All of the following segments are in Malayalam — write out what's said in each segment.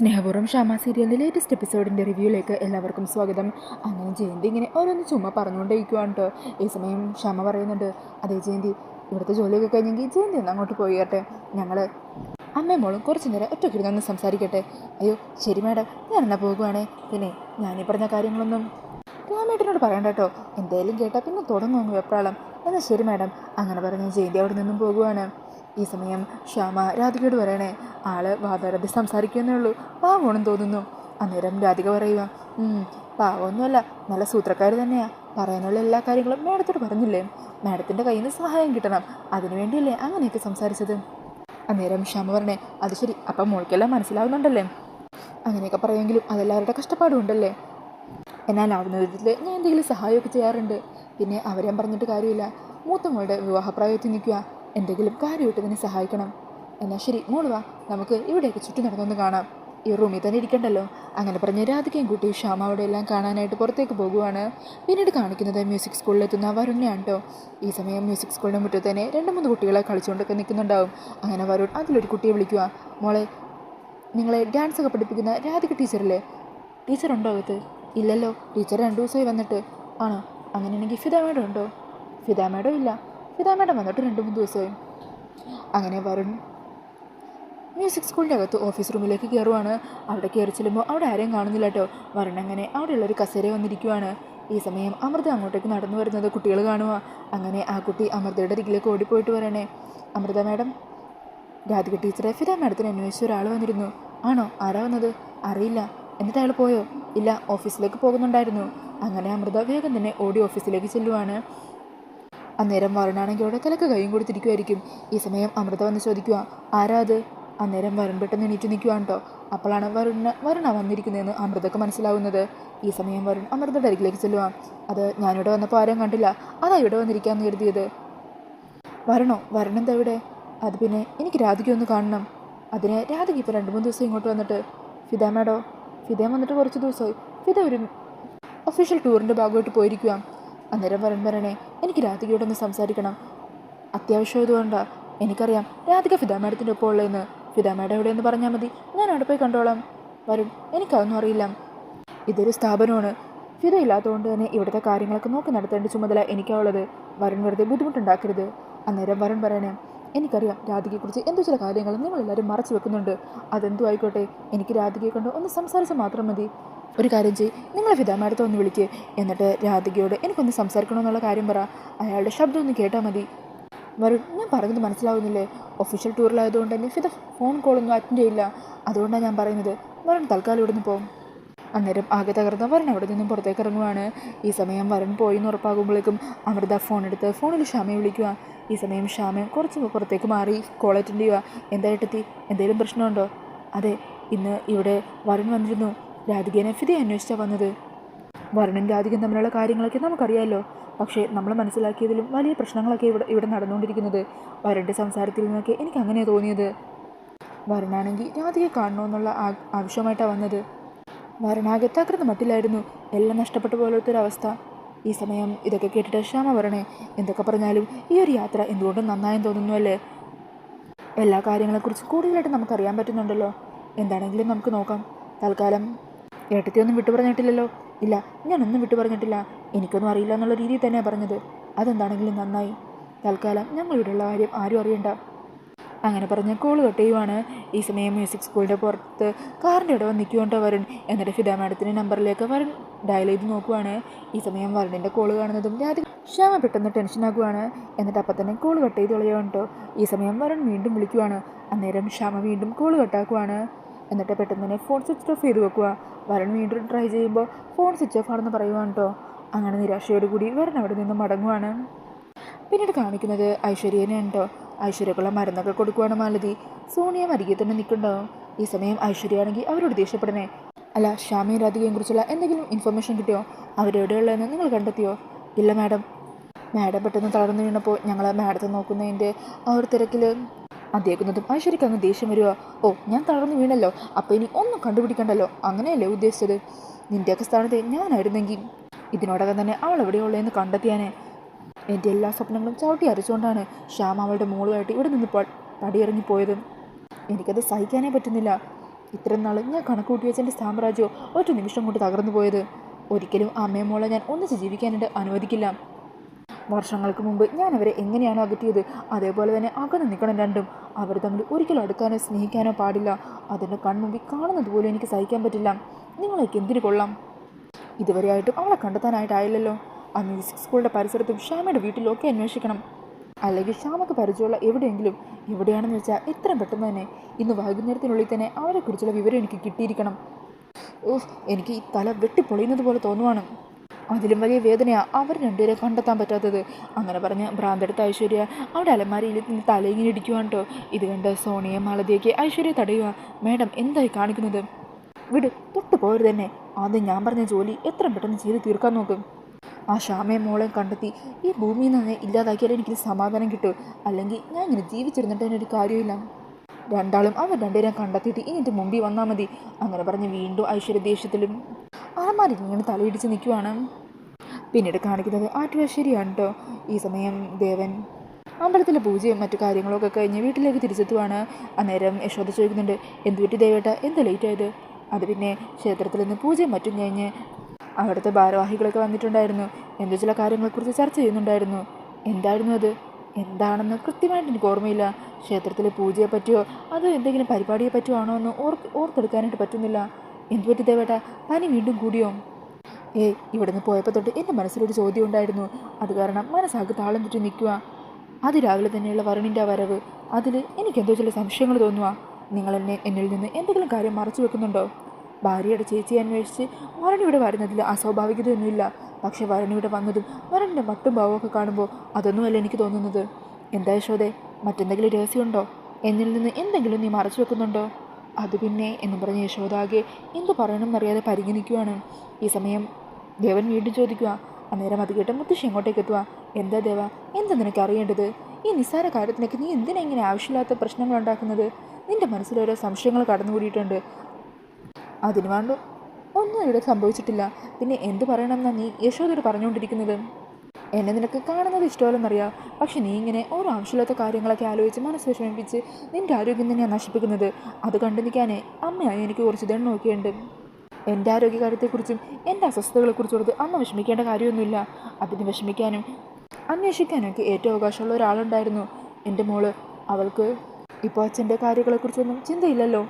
സ്നേഹപൂർവ്വം ഷാമ സീരിയലിലെ ലേറ്റസ്റ്റ് എപ്പിസോഡിൻ്റെ റിവ്യൂയിലേക്ക് എല്ലാവർക്കും സ്വാഗതം. അങ്ങനെ ജയന്തി ഇങ്ങനെ ഓരോന്ന് ചുമ്മാ പറഞ്ഞുകൊണ്ടേയിരിക്കുവാണ് കേട്ടോ. ഈ സമയം ഷാമ പറയുന്നുണ്ട്, അതേ ജയന്തി, ഇവിടുത്തെ ജോലിയൊക്കെ കഴിഞ്ഞെങ്കിൽ ജയന്തി ഒന്ന് അങ്ങോട്ട് പോയി കേട്ടെ, ഞങ്ങൾ അമ്മയും മോളും കുറച്ച് നേരം ഒറ്റയ്ക്കിരുന്നൊന്ന് സംസാരിക്കട്ടെ. അയ്യോ ശരി മാഡം, ഞാൻ എന്നാ പോകുവാണേ. പിന്നെ ഞാനീ പറഞ്ഞ കാര്യങ്ങളൊന്നും രാമേട്ടനോട് പറയണ്ട കേട്ടോ, എന്തായാലും കേട്ടാൽ പിന്നെ തുടങ്ങും വെപ്രാളം. എന്നാൽ ശരി മാഡം. അങ്ങനെ പറഞ്ഞ് ജയന്തി അവിടെ നിന്നും പോകുവാണ്. ഈ സമയം ശ്യാമ രാധികയോട് പറയണേ, ആള് വാതാരത്തിൽ സംസാരിക്കുന്നേ ഉള്ളൂ, പാവമാണെന്ന് തോന്നുന്നു. അന്നേരം രാധിക പറയുക, പാവമൊന്നുമല്ല, നല്ല സൂത്രക്കാർ തന്നെയാ. പറയാനുള്ള എല്ലാ കാര്യങ്ങളും മാഡത്തോട് പറഞ്ഞില്ലേ, മാഡത്തിൻ്റെ കയ്യിൽ നിന്ന് സഹായം കിട്ടണം, അതിനുവേണ്ടിയല്ലേ അങ്ങനെയൊക്കെ സംസാരിച്ചത്. അന്നേരം ശ്യാമ പറഞ്ഞേ, അത് ശരി, അപ്പം മോൾക്കെല്ലാം മനസ്സിലാവുന്നുണ്ടല്ലേ. അങ്ങനെയൊക്കെ പറയുമെങ്കിലും അതെല്ലാവരുടെ കഷ്ടപ്പാടും ഉണ്ടല്ലേ. എന്നാലാവുന്ന വിധത്തിൽ ഞാൻ എന്തെങ്കിലും സഹായമൊക്കെ ചെയ്യാറുണ്ട്. പിന്നെ അവരെയും പറഞ്ഞിട്ട് കാര്യമില്ല, മൂത്ത മോളുടെ വിവാഹപ്രായത്തിൽ നിൽക്കുക, എന്തെങ്കിലും കാര്യമായിട്ട് തന്നെ സഹായിക്കണം. എന്നാൽ ശരി മോള് വാ, നമുക്ക് ഇവിടെയൊക്കെ ചുറ്റും നടന്നൊന്ന് കാണാം, ഈ റൂമിൽ തന്നെ ഇരിക്കണ്ടല്ലോ. അങ്ങനെ പറഞ്ഞ് രാധികയും കൂട്ടി ക്ഷാമ അവിടെ എല്ലാം കാണാനായിട്ട് പുറത്തേക്ക് പോകുവാണ്. പിന്നീട് കാണിക്കുന്നത് മ്യൂസിക് സ്കൂളിലെത്തുന്ന വരുണിനെയാണ് കേട്ടോ. ഈ സമയം മ്യൂസിക് സ്കൂളിൻ്റെ മുറ്റത്ത് തന്നെ 2-3 കുട്ടികളെ കളിച്ചുകൊണ്ടൊക്കെ നിൽക്കുന്നുണ്ടാവും. അങ്ങനെ വരുൺ അതിലൊരു കുട്ടിയെ വിളിക്കുക, മോളെ, നിങ്ങളെ ഡാൻസൊക്കെ പഠിപ്പിക്കുന്ന രാധിക ടീച്ചറല്ലേ? ടീച്ചറുണ്ടോ അകത്ത്? ഇല്ലല്ലോ, ടീച്ചർ 2 ദിവസമായി വന്നിട്ട്. ആണോ? അങ്ങനെയാണെങ്കിൽ ഫിദ മേഡം ഉണ്ടോ? ഫിദ മേഡം ഇല്ല, ഫിദ മേഡം വന്നിട്ട് 2-3 ദിവസമായി. അങ്ങനെ വരുൺ മ്യൂസിക് സ്കൂളിൻ്റെ അകത്ത് ഓഫീസ് റൂമിലേക്ക് കയറുവാണ്. അവിടെ കയറി ചെല്ലുമ്പോൾ അവിടെ ആരെയും കാണുന്നില്ല കേട്ടോ. വരുൺ അങ്ങനെ അവിടെയുള്ളൊരു കസേര വന്നിരിക്കുവാണ്. ഈ സമയം അമൃത അങ്ങോട്ടേക്ക് നടന്നു വരുന്നത് കുട്ടികൾ കാണുക. അങ്ങനെ ആ കുട്ടി അമൃതയുടെ അരികിലേക്ക് ഓടിപ്പോയിട്ട് പറയണേ, അമൃത മാഡം, രാധിക ടീച്ചറെ ഫിദ മാഡത്തിന് അന്വേഷിച്ച ഒരാൾ വന്നിരുന്നു. ആണോ? ആരാ വന്നത്? അറിയില്ല. എന്നിട്ട് അയാൾ പോയോ? ഇല്ല, ഓഫീസിലേക്ക് പോകുന്നുണ്ടായിരുന്നു. അങ്ങനെ അമൃത വേഗം തന്നെ ഓടി ഓഫീസിലേക്ക് ചെല്ലുവാണ്. അന്നേരം വരുണാണെങ്കിൽ അവിടെ തലക്ക് കൈയും കൊടുത്തിരിക്കുമായിരിക്കും. ഈ സമയം അമൃത വന്ന് ചോദിക്കുക, ആരാ അത്? അന്നേരം വരുൺ പെട്ടെന്ന് എണീറ്റ് നിൽക്കുവാണ് കേട്ടോ. അപ്പോഴാണ് വരുണ വന്നിരിക്കുന്നതെന്ന് അമൃതക്ക് മനസ്സിലാവുന്നത്. ഈ സമയം വരുൺ അമൃതയുടെ അരികിലേക്ക് ചെല്ലുക. അത് ഞാനിവിടെ വന്നപ്പോൾ ആരും കണ്ടില്ല, അതാ ഇവിടെ വന്നിരിക്കാമെന്ന് കരുതിയത്. വരണോ? വരണെന്താ ഇവിടെ? അത് പിന്നെ എനിക്ക് രാധികയൊന്ന് കാണണം. അതിന് രാധിക ഇപ്പോൾ 2-3 ദിവസം ഇങ്ങോട്ട് വന്നിട്ട്. ഫിദ മേഡോ? ഫിദയും വന്നിട്ട് കുറച്ച് ദിവസമായി. ഫിദ ഒരു ഒഫീഷ്യൽ ടൂറിൻ്റെ ഭാഗമായിട്ട് പോയിരിക്കുക. അന്നേരം വരുൺ പറയണേ, എനിക്ക് രാധികയോടൊന്ന് സംസാരിക്കണം, അത്യാവശ്യം ഇതുകൊണ്ടാ. എനിക്കറിയാം രാധിക ഫിദ മാഡത്തിൻ്റെ ഒപ്പം ഉള്ളതെന്ന്. ഫിദ മാഡം എവിടെയെന്ന് പറഞ്ഞാൽ മതി, ഞാൻ അവിടെ പോയി കണ്ടോളാം. വരുൺ, എനിക്കതൊന്നും അറിയില്ല, ഇതൊരു സ്ഥാപനമാണ്. ഫിദ ഇല്ലാത്തതുകൊണ്ട് തന്നെ ഇവിടുത്തെ കാര്യങ്ങളൊക്കെ നോക്കി നടത്തേണ്ട ചുമതല എനിക്കാവുള്ളത്. വരുൺ വെറുതെ ബുദ്ധിമുട്ടുണ്ടാക്കരുത്. അന്നേരം വരുൺ പറയണേ, എനിക്കറിയാം രാധികയെക്കുറിച്ച് എന്തോ ചില കാര്യങ്ങൾ നിങ്ങളെല്ലാവരും മറച്ചു വെക്കുന്നുണ്ട്. അതെന്തോ ആയിക്കോട്ടെ, എനിക്ക് രാധികയെ കണ്ട് ഒന്ന് സംസാരിച്ചാൽ മാത്രം മതി. ഒരു കാര്യം ചെയ്യ്, നിങ്ങൾ ഫിദ മാഡത്തെ ഒന്ന് വിളിക്കുക, എന്നിട്ട് രാധികയോട് എനിക്കൊന്ന് സംസാരിക്കണമെന്നുള്ള കാര്യം പറ. അയാളുടെ ശബ്ദം ഒന്ന് കേട്ടാൽ മതി. വരുൺ, ഞാൻ പറയുന്നത് മനസ്സിലാവുന്നില്ലേ? ഒഫീഷ്യൽ ടൂറിലായതുകൊണ്ട് തന്നെ ഫിദ ഫോൺ കോളൊന്നും അറ്റൻഡ് ചെയ്യില്ല, അതുകൊണ്ടാണ് ഞാൻ പറയുന്നത്. വരുൺ തൽക്കാലം ഇവിടെ നിന്ന് പോകും. അന്നേരം ആകെ തകർന്ന വരുൺ അവിടെ നിന്നും പുറത്തേക്ക് ഇറങ്ങുവാണ്. ഈ സമയം വരുൺ പോയി എന്ന് ഉറപ്പാകുമ്പോഴേക്കും അമൃത ഫോൺ എടുത്ത് ഫോണിൽ ഷ്യാമയെ വിളിക്കുക. ഈ സമയം ഷ്യാമ കുറച്ച് പുറത്തേക്ക് മാറി കോൾ അറ്റൻഡ് ചെയ്യുക. എന്തായിട്ടെത്തി? എന്തെങ്കിലും പ്രശ്നമുണ്ടോ? അതെ, ഇന്ന് ഇവിടെ വരുൺ വന്നിരുന്നു. രാധികേനെ ഫിദയെ അന്വേഷിച്ചാണ് വന്നത്. വരുണും രാധികയും തമ്മിലുള്ള കാര്യങ്ങളൊക്കെ നമുക്കറിയാമല്ലോ. പക്ഷേ നമ്മൾ മനസ്സിലാക്കിയതിലും വലിയ പ്രശ്നങ്ങളൊക്കെ ഇവിടെ നടന്നുകൊണ്ടിരിക്കുന്നത്. വരുണിൻ്റെ സംസാരത്തിൽ നിന്നൊക്കെ എനിക്ക് അങ്ങനെയാണ് തോന്നിയത്. വരുണാണെങ്കിൽ രാധികയെ കാണണമെന്നുള്ള ആവശ്യമായിട്ടാണ് വന്നത്. വരുണാകെ തകർന്ന മട്ടിലായിരുന്നു, എല്ലാം നഷ്ടപ്പെട്ട പോലത്തെ ഒരവസ്ഥ. ഈ സമയം ഇതൊക്കെ കേട്ടിട്ട് ക്ഷമ പറയണേ, എന്തൊക്കെ പറഞ്ഞാലും ഈ ഒരു യാത്ര എന്തുകൊണ്ടും നന്നായെന്ന് തോന്നുന്നു അല്ലേ? എല്ലാ കാര്യങ്ങളെക്കുറിച്ചും കൂടുതലായിട്ട് നമുക്കറിയാൻ പറ്റുന്നുണ്ടല്ലോ. എന്താണെങ്കിലും നമുക്ക് നോക്കാം. തൽക്കാലം ഏട്ടത്തിയൊന്നും വിട്ടു പറഞ്ഞിട്ടില്ലല്ലോ? ഇല്ല, ഞാനൊന്നും വിട്ടു പറഞ്ഞിട്ടില്ല. എനിക്കൊന്നും അറിയില്ല എന്നുള്ള രീതിയിൽ തന്നെയാണ് പറഞ്ഞത്. അതെന്താണെങ്കിലും നന്നായി. തൽക്കാലം ഞങ്ങളിവിടെയുള്ള കാര്യം ആരും അറിയണ്ട. അങ്ങനെ പറഞ്ഞ് കോള് കട്ട് ചെയ്യുവാണ്. ഈ സമയം മ്യൂസിക് സ്കൂളിൻ്റെ പുറത്ത് കാറിൻ്റെ ഇടവ നിൽക്കുകൊണ്ടോ വരുൺ. എന്നിട്ട് ഫിദ മാഡത്തിൻ്റെ നമ്പറിലേക്ക് വരുൺ ഡയൽ ചെയ്ത് നോക്കുവാണ്. ഈ സമയം വരുണിൻ്റെ കോള് കാണുന്നതും രാധിക ക്ഷമ പെട്ടെന്ന് ടെൻഷനാകുവാണ്. എന്നിട്ട് അപ്പം തന്നെ കോള് കട്ട് ചെയ്ത് കളയുവാണ് കേട്ടോ. ഈ സമയം വരുൺ വീണ്ടും വിളിക്കുവാണ്. അന്നേരം ക്ഷമ വീണ്ടും കോള് കട്ടാക്കുവാണ്. എന്നിട്ട് പെട്ടെന്ന് തന്നെ ഫോൺ സ്വിച്ച് ഓഫ് ചെയ്ത് വെക്കുക. വരുൺ വീണ്ടും ട്രൈ ചെയ്യുമ്പോൾ ഫോൺ സ്വിച്ച് ഓഫ് ആണെന്ന് പറയുവാണ് കേട്ടോ. അങ്ങനെ നിരാശയോടുകൂടി വരുൺ അവിടെ നിന്ന് മടങ്ങുവാണ്. പിന്നീട് കാണിക്കുന്നത് ഐശ്വര്യനെയാണ് കേട്ടോ. ഐശ്വര്യക്കുള്ള മരുന്നൊക്കെ കൊടുക്കുവാണ് മാലതി. സോണിയ അരികെ തന്നെ നിൽക്കുന്നുണ്ടാവും. ഈ സമയം ഐശ്വര്യയാണെങ്കിൽ അവരോട് ദേഷ്യപ്പെടണേ, അല്ല ഷ്യാമയും രാധികയും കുറിച്ചുള്ള എന്തെങ്കിലും ഇൻഫർമേഷൻ കിട്ടിയോ? അവരെവിടെയുള്ളതെന്ന് നിങ്ങൾ കണ്ടെത്തിയോ? ഇല്ല മാഡം. മാഡം പെട്ടെന്ന് തളർന്നു വീണപ്പോൾ ഞങ്ങൾ മാഡത്തെ നോക്കുന്നതിൻ്റെ ആ ഒരു തിരക്കിൽ അതേക്കുന്നതും ഐശ്വര്യക്ക് അങ്ങ് ദേഷ്യം വരിക. ഓ, ഞാൻ തളർന്നു വീണല്ലോ, അപ്പോൾ ഇനി ഒന്നും കണ്ടുപിടിക്കണ്ടല്ലോ, അങ്ങനെയല്ലേ ഉദ്ദേശിച്ചത്? നിൻ്റെയൊക്കെ സ്ഥാനത്ത് ഞാനായിരുന്നെങ്കിൽ ഇതിനോടകം തന്നെ അവൾ എവിടെയുള്ളതെന്ന് കണ്ടെത്തിയാനേ. എൻ്റെ എല്ലാ സ്വപ്നങ്ങളും ചവിട്ടി അരച്ചുകൊണ്ടാണ് ശ്യാമ അവളുടെ മോളുമായിട്ട് ഇവിടെ നിന്ന് പടിയിറങ്ങിപ്പോയത്. എനിക്കത് സഹിക്കാനേ പറ്റുന്നില്ല. ഇത്രയും നാൾ ഞാൻ കണക്കൂട്ടി വെച്ചെൻ്റെ സാമ്രാജ്യം ഒറ്റ നിമിഷം കൊണ്ട് തകർന്നു പോയത്. ഒരിക്കലും അമ്മയെ മോളെ ഞാൻ ഒന്നിച്ച് ജീവിക്കാനായിട്ട് അനുവദിക്കില്ല. വർഷങ്ങൾക്ക് മുമ്പ് ഞാൻ അവരെ എങ്ങനെയാണോ അകറ്റിയത് അതേപോലെ തന്നെ അകന്ന് നിൽക്കണം രണ്ടും. അവർ തമ്മിൽ ഒരിക്കലും അടുക്കാനോ സ്നേഹിക്കാനോ പാടില്ല. അതിൻ്റെ കൺമുമ്പിൽ കാണുന്നത് പോലും എനിക്ക് സഹിക്കാൻ പറ്റില്ല. നിങ്ങളേക്ക് എന്തിനു കൊള്ളാം? ഇതുവരെയായിട്ടും അവളെ കണ്ടെത്താനായിട്ടായില്ലല്ലോ. ആ മ്യൂസിക് സ്കൂളിൻ്റെ പരിസരത്തും ശ്യാമയുടെ വീട്ടിലൊക്കെ അന്വേഷിക്കണം. അല്ലെങ്കിൽ ശ്യാമക്ക് പരിചയമുള്ള എവിടെയെങ്കിലും, എവിടെയാണെന്ന് വെച്ചാൽ എത്രയും പെട്ടെന്ന് തന്നെ ഇന്ന് വൈകുന്നേരത്തിനുള്ളിൽ തന്നെ അവരെക്കുറിച്ചുള്ള വിവരം എനിക്ക് കിട്ടിയിരിക്കണം. ഓഹ്, എനിക്ക് ഈ തല വെട്ടിപ്പൊളിയുന്നത് പോലെ തോന്നുവാണ്. അതിലും വലിയ വേദനയാണ് അവർ രണ്ടുപേരെ കണ്ടെത്താൻ പറ്റാത്തത്. അങ്ങനെ പറഞ്ഞ് ഭ്രാന്തെടുത്ത ഐശ്വര്യ അവിടെ അലമാരിയിൽ നിന്ന് തലയിങ്ങനെ ഇടിക്കുവാണ് കേട്ടോ. ഇത് കണ്ട് സോണിയെ മാലതിയൊക്കെ ഐശ്വര്യ തടയുക. മേഡം എന്തായി കാണിക്കുന്നത്? വിട്, തൊട്ട് പോയത് തന്നെ. ആദ്യം ഞാൻ പറഞ്ഞ ജോലി എത്രയും പെട്ടെന്ന് ചെയ്ത് തീർക്കാൻ നോക്കും. ആ ശ്യാമയും മോളെ കണ്ടെത്തി ഈ ഭൂമിയിൽ നിന്ന് ഇല്ലാതാക്കിയാലേ എനിക്ക് സമാധാനം കിട്ടും. അല്ലെങ്കിൽ ഞാൻ ഇങ്ങനെ ജീവിച്ചിരുന്നിട്ട് അതിനൊരു കാര്യമില്ല. രണ്ടാളും അവർ രണ്ടുപേരും കണ്ടെത്തിയിട്ട് ഇനിൻ്റെ മുമ്പിൽ വന്നാൽ മതി. അങ്ങനെ പറഞ്ഞ് വീണ്ടും ഐശ്വര്യ ദേഷ്യത്തിലും അലമാരി ഇങ്ങനെ തലയിടിച്ച് നിൽക്കുവാണ്. പിന്നീട് കാണിക്കുന്നത് ആറ്റുവാശ്ശേരിയാണ് കേട്ടോ. ഈ സമയം ദേവൻ അമ്പലത്തിലെ പൂജയും മറ്റു കാര്യങ്ങളൊക്കെ കഴിഞ്ഞ് വീട്ടിലേക്ക് തിരിച്ചെത്തുവാണ്. അന്നേരം യശോദ ചോദിക്കുന്നുണ്ട്, എന്ത് പറ്റി ദേവേട്ട, എന്താ ലേറ്റ് ആയത്? അത് പിന്നെ ക്ഷേത്രത്തിൽ നിന്ന് പൂജയും മറ്റും കഴിഞ്ഞ് അവിടുത്തെ ഭാരവാഹികളൊക്കെ വന്നിട്ടുണ്ടായിരുന്നു. എന്തോ ചില കാര്യങ്ങളെക്കുറിച്ച് ചർച്ച ചെയ്യുന്നുണ്ടായിരുന്നു. എന്തായിരുന്നു അത്? എന്താണെന്ന് കൃത്യമായിട്ട് എനിക്ക് ഓർമ്മയില്ല. ക്ഷേത്രത്തിലെ പൂജയെ പറ്റിയോ അതോ എന്തെങ്കിലും പരിപാടിയെ പറ്റിയോ ആണോ എന്ന് ഓർത്തെടുക്കാനായിട്ട് പറ്റുന്നില്ല. എന്തുപറ്റി ദേവേട്ട, പനി വീണ്ടും കൂടിയോ? ഇവിടുന്ന് പോയപ്പോൾ തൊട്ട് എൻ്റെ മനസ്സിലൊരു ചോദ്യം ഉണ്ടായിരുന്നു. അത് കാരണം മനസ്സാകെ താളം ചുറ്റി നിൽക്കുക. അതിരാവിലെ തന്നെയുള്ള വരുണിൻ്റെ വരവ്, അതിൽ എനിക്കെന്തോ ചില സംശയങ്ങൾ തോന്നുക. നിങ്ങൾ എന്നിൽ നിന്ന് എന്തെങ്കിലും കാര്യം മറച്ചു വെക്കുന്നുണ്ടോ? ഭാര്യയുടെ ചേച്ചിയെ അന്വേഷിച്ച് വരുണിവിടെ വരുന്നതിൽ അസ്വാഭാവികതയൊന്നുമില്ല. പക്ഷേ വരുണിവിടെ വന്നതും വരുണിൻ്റെ മട്ടും ഭാവമൊക്കെ കാണുമ്പോൾ അതൊന്നുമല്ല എനിക്ക് തോന്നുന്നത്. എന്താ യശോദേ, മറ്റെന്തെങ്കിലും രഹസ്യമുണ്ടോ? എന്നിൽ നിന്ന് എന്തെങ്കിലും നീ മറച്ചു വെക്കുന്നുണ്ടോ? അത് പിന്നെ എന്ന് പറഞ്ഞ് യശോദ ആകെ എന്തു പറയണമെന്നറിയാതെ പരിഗണിക്കുകയാണ്. ഈ സമയം ദേവൻ വീണ്ടും ചോദിക്കുക. അന്നേരം അത് കേട്ട് മുത്തശ്ശി എങ്ങോട്ടേക്ക് എത്തുക. എന്താ ദേവ, എന്താ നിനക്ക് അറിയേണ്ടത്? ഈ നിസ്സാര കാര്യത്തിനൊക്കെ നീ എന്തിനാ ഇങ്ങനെ ആവശ്യമില്ലാത്ത പ്രശ്നങ്ങൾ ഉണ്ടാക്കുന്നത്? നിൻ്റെ മനസ്സിലോരോ സംശയങ്ങൾ കടന്നുകൂടിയിട്ടുണ്ട്. അതിന് വേണ്ട ഒന്നും ഇവിടെ സംഭവിച്ചിട്ടില്ല. പിന്നെ എന്ത് പറയണമെന്നാണ് നീ യശോദയോട് പറഞ്ഞുകൊണ്ടിരിക്കുന്നത്? എന്നെ നിനക്ക് കാണുന്നത് ഇഷ്ടമല്ലെന്നറിയാം. പക്ഷെ നീ ഇങ്ങനെ ഓരോ ആവശ്യമില്ലാത്ത കാര്യങ്ങളൊക്കെ ആലോചിച്ച് മനസ്സ് വിഷമിപ്പിച്ച് നിൻ്റെ ആരോഗ്യം തന്നെയാണ് നശിപ്പിക്കുന്നത്. അത് കണ്ടു നിൽക്കാനേ അമ്മയായി എനിക്ക് കുറച്ച് ദണ്ണമൊക്കെ ഉണ്ട്. എൻ്റെ ആരോഗ്യകാര്യത്തെക്കുറിച്ചും എൻ്റെ അസ്വസ്ഥതകളെക്കുറിച്ചുള്ളത് അമ്മ വിഷമിക്കേണ്ട കാര്യമൊന്നുമില്ല. അതിന് വിഷമിക്കാനും അന്വേഷിക്കാനും ഒക്കെ ഏറ്റവും അവകാശമുള്ള ഒരാളുണ്ടായിരുന്നു, എൻ്റെ മോള്. അവൾക്ക് ഇപ്പോൾ അച്ഛൻ്റെ കാര്യങ്ങളെക്കുറിച്ചൊന്നും ചിന്തയില്ലല്ലോ.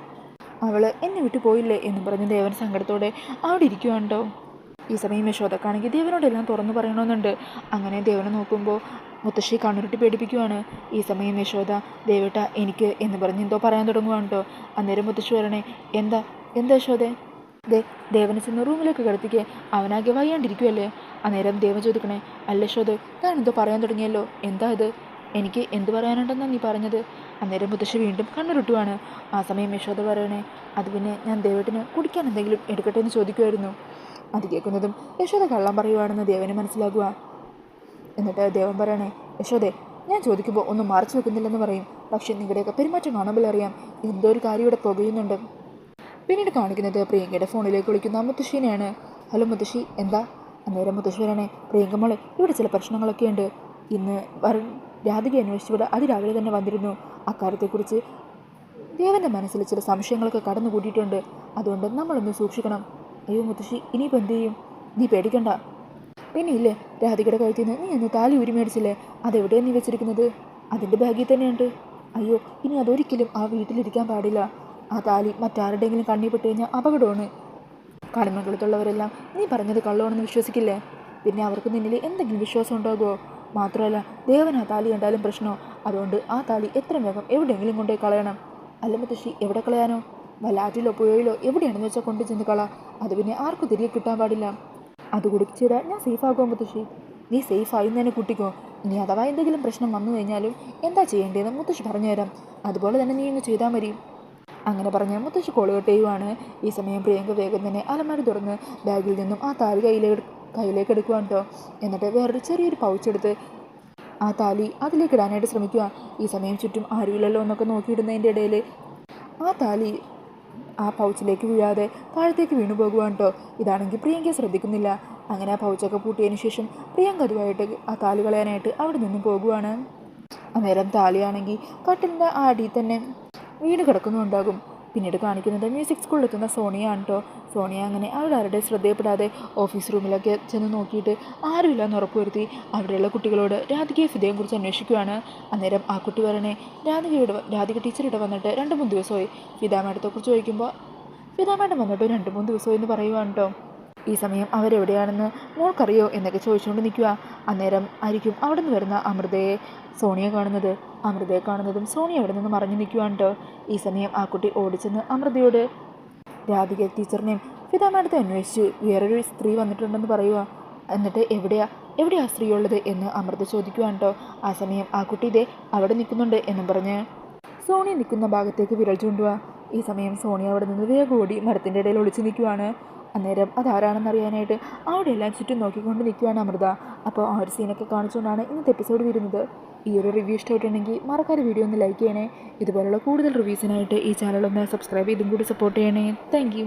അവൾ എന്നെ വിട്ടു പോയില്ലേ എന്നും പറഞ്ഞ് ദേവൻ സങ്കടത്തോടെ അവിടെ ഇരിക്കുവാണ്ടോ. ഈ സമയം യശോദക്കാണെങ്കിൽ ദേവനോടെല്ലാം തുറന്നു പറയണമെന്നുണ്ട്. അങ്ങനെ ദേവനെ നോക്കുമ്പോൾ മുത്തശ്ശി കണ്ണുരുട്ടി പേടിപ്പിക്കുവാണ്. ഈ സമയം യശോദ, ദേവേട്ട എനിക്ക് എന്ന് പറഞ്ഞ് എന്തോ പറയാൻ തുടങ്ങുവാണ്ടോ. അന്നേരം മുത്തശ്ശി പറയണേ, എന്താ യശോദേ? ദേവനെ ചെന്ന് റൂമിലേക്ക് കിടത്തിക്കേ, അവനാകെ വയ്യാണ്ടിരിക്കുമല്ലേ. അന്നേരം ദേവൻ ചോദിക്കണേ, അല്ല യശോദേ, ഞാൻ എന്തോ പറയാൻ തുടങ്ങിയല്ലോ, എന്താ ഇത്? എനിക്ക് എന്ത് പറയാനുണ്ടെന്നാണ് നീ പറഞ്ഞത്? അന്നേരം മുത്തശ്ശി വീണ്ടും കണ്ണുരുട്ടുവാണ്. ആ സമയം യശോദ പറയണേ, അത് പിന്നെ ഞാൻ ദേവേട്ടിന് കുടിക്കാൻ എന്തെങ്കിലും എടുക്കട്ടെ എന്ന് ചോദിക്കുമായിരുന്നു. അത് കേൾക്കുന്നതും യശോദ കള്ളം പറയുവാണെന്ന് ദേവന് മനസ്സിലാക്കുക. എന്നിട്ട് ദേവൻ പറയണേ, യശോദേ, ഞാൻ ചോദിക്കുമ്പോൾ ഒന്നും മറച്ചു വെക്കുന്നില്ലെന്ന് പറയും. പക്ഷേ നിങ്ങളുടെയൊക്കെ പെരുമാറ്റം കാണുമ്പോൾ അറിയാം എന്തോ ഒരു കാര്യം ഇവിടെ പുകയുന്നുണ്ട്. പിന്നീട് കാണിക്കുന്നത് പ്രിയങ്കയുടെ ഫോണിലേക്ക് വിളിക്കുന്ന മുത്തശ്ശീനെയാണ്. ഹലോ മുത്തശ്ശി, എന്താ? അന്നേരം മുത്തശ്ശി പറയണേ, പ്രിയങ്ക മോളെ, ഇവിടെ ചില പ്രശ്നങ്ങളൊക്കെ ഉണ്ട്. ഇന്ന് രാധിക അന്വേഷിച്ചിവിടെ അതിരാവിലെ തന്നെ വന്നിരുന്നു. അക്കാര്യത്തെക്കുറിച്ച് ദേവൻ്റെ മനസ്സിൽ ചില സംശയങ്ങളൊക്കെ കടന്നു കൂട്ടിയിട്ടുണ്ട്. അതുകൊണ്ട് നമ്മളൊന്ന് സൂക്ഷിക്കണം. അയ്യോ മുത്തശ്ശി, ഇനിയിപ്പോൾ എന്ത് ചെയ്യും? നീ പേടിക്കണ്ട. പിന്നെ ഇല്ലേ, രാധികയുടെ കഴുത്തിൽ നിന്ന് നീ ഒന്ന് താലി ഉരി മേടിച്ചില്ലേ, അതെവിടെയാണ് നീ വെച്ചിരിക്കുന്നത്? അതിൻ്റെ ബാഗിൽ തന്നെയുണ്ട്. അയ്യോ, ഇനി അതൊരിക്കലും ആ വീട്ടിലിരിക്കാൻ പാടില്ല. ആ താലി മറ്റാരുടെയെങ്കിലും കണ്ണിൽ പെട്ട് കഴിഞ്ഞാൽ അപകടമാണ്. കളിമംഗലത്തുള്ളവരെല്ലാം നീ പറഞ്ഞത് കള്ളമാണെന്ന് വിശ്വസിക്കില്ലേ? പിന്നെ അവർക്ക് നിന്നിൽ എന്തെങ്കിലും വിശ്വാസം ഉണ്ടാകുമോ? മാത്രമല്ല, ദേവൻ ആ താലി എന്തായാലും പ്രശ്നമോ. അതുകൊണ്ട് ആ താലി എത്രയും വേഗം എവിടെയെങ്കിലും കൊണ്ടുപോയി കളയണം. അല്ല മുത്തശ്ശി, എവിടെ കളയാനോ? വല്ല ആറ്റിലോ പുഴയിലോ എവിടെയാണെന്ന് വെച്ചാൽ കൊണ്ടു ചെന്ന് കള. അത് പിന്നെ ആർക്കും തിരികെ കിട്ടാൻ പാടില്ല. അത് കുടിച്ചിടാൻ ഞാൻ സേഫാകുമോ മുത്തശ്ശി? നീ സേഫായി തന്നെ കുട്ടിക്കോ. ഇനി അഥവാ എന്തെങ്കിലും പ്രശ്നം വന്നു കഴിഞ്ഞാലും എന്താ ചെയ്യേണ്ടതെന്ന് മുത്തശ്ശി പറഞ്ഞുതരാം. അതുപോലെ തന്നെ നീ ഇന്ന് ചെയ്താൽ മതി. അങ്ങനെ പറഞ്ഞ് മുത്തശ്ശി കോള് കട്ട് ചെയ്യുവാണ്. ഈ സമയം പ്രിയങ്ക വേഗം തന്നെ അലമാരി തുറന്ന് ബാഗിൽ നിന്നും ആ താലി കയ്യിലേക്ക് എടുക്കുവാണ് കേട്ടോ. എന്നിട്ട് വേറൊരു ചെറിയൊരു പൗച്ചെടുത്ത് ആ താലി അതിലേക്ക് ഇടാനായിട്ട് ശ്രമിക്കുക. ഈ സമയം ചുറ്റും ആരുമില്ലല്ലോ എന്നൊക്കെ നോക്കിയിടുന്നതിൻ്റെ ഇടയിൽ ആ താലി ആ പൗച്ചിലേക്ക് വീഴാതെ താഴത്തേക്ക് വീണു പോകുവാണ് കേട്ടോ. ഇതാണെങ്കിൽ പ്രിയങ്ക ശ്രദ്ധിക്കുന്നില്ല. അങ്ങനെ ആ പൗച്ചൊക്കെ പൂട്ടിയതിന് ശേഷം പ്രിയങ്ക അതുമായിട്ട് ആ താലി കളയാനായിട്ട് അവിടെ നിന്നും പോകുവാണ്. അന്നേരം താലിയാണെങ്കിൽ കട്ടിലിൻ്റെ ആ അടിയിൽ തന്നെ വീണ് കിടക്കുന്നുണ്ടാകും. പിന്നീട് കാണിക്കുന്നത് മ്യൂസിക് സ്കൂളിലെത്തുന്ന സോണിയാണ് കേട്ടോ. സോണിയ അങ്ങനെ അവരാരുടെ ശ്രദ്ധയപ്പെടാതെ ഓഫീസ് റൂമിലൊക്കെ ചെന്ന് നോക്കിയിട്ട് ആരുമില്ലെന്ന് ഉറപ്പുവരുത്തി അവിടെയുള്ള കുട്ടികളോട് രാധികയെ ഫിദയെയും കുറിച്ച് അന്വേഷിക്കുകയാണ്. അന്നേരം ആ കുട്ടി പറയണേ രാധിക ടീച്ചറിവിടെ വന്നിട്ട് 2-3 ദിവസമായി. ഫിദ മാഡത്തെക്കുറിച്ച് ചോദിക്കുമ്പോൾ ഫിദ മാഡം വന്നിട്ട് 2-3 ദിവസമായി എന്ന് പറയുവാണ് കേട്ടോ. ഈ സമയം അവരെവിടെയാണെന്ന് മോൾക്കറിയോ എന്നൊക്കെ ചോദിച്ചുകൊണ്ട് നിൽക്കുക. അന്നേരം ആയിരിക്കും അവിടെ നിന്ന് വരുന്ന അമൃതയെ സോണിയെ കാണുന്നത്. അമൃതയെ കാണുന്നതും സോണിയ അവിടെ നിന്ന് മറഞ്ഞു നിൽക്കുവാണ് കേട്ടോ. ഈ സമയം ആ കുട്ടി ഓടിച്ചെന്ന് അമൃതയോട് രാധിക ടീച്ചറിനെയും ഫിദ മാഡത്തെ അന്വേഷിച്ച് വേറൊരു സ്ത്രീ വന്നിട്ടുണ്ടെന്ന് പറയുക. എന്നിട്ട് എവിടെയാ സ്ത്രീ ഉള്ളത് എന്ന് അമൃത ചോദിക്കുവാണ് കേട്ടോ. ആ സമയം ആ കുട്ടി ഇതേ അവിടെ നിൽക്കുന്നുണ്ട് എന്നും പറഞ്ഞ് സോണിയ നിൽക്കുന്ന ഭാഗത്തേക്ക് വിരൽ ചൂണ്ടുക. ഈ സമയം സോണിയ അവിടെ നിന്ന് വേഗം ഓടി മരത്തിൻ്റെ ഇടയിൽ ഒളിച്ചു നിൽക്കുവാണ്. അന്നേരം അതാരാണെന്ന് അറിയാനായിട്ട് അവിടെ എല്ലാം ചുറ്റും നോക്കിക്കൊണ്ട് നിൽക്കുവാണ് അമൃത. അപ്പോൾ ആ ഒരു സീനൊക്കെ കാണിച്ചുകൊണ്ടാണ് ഇന്നത്തെ എപ്പിസോഡ് വരുന്നത്. ഈ ഒരു റിവ്യൂ ഇഷ്ടമായിട്ടുണ്ടെങ്കിൽ മറക്കാതെ വീഡിയോ ഒന്ന് ലൈക്ക് ചെയ്യണേ. ഇതുപോലുള്ള കൂടുതൽ റിവ്യൂസിനായിട്ട് ഈ ചാനൽ ഒന്ന് സബ്സ്ക്രൈബ് ചെയ്തും കൂടി സപ്പോർട്ട് ചെയ്യണേ. താങ്ക്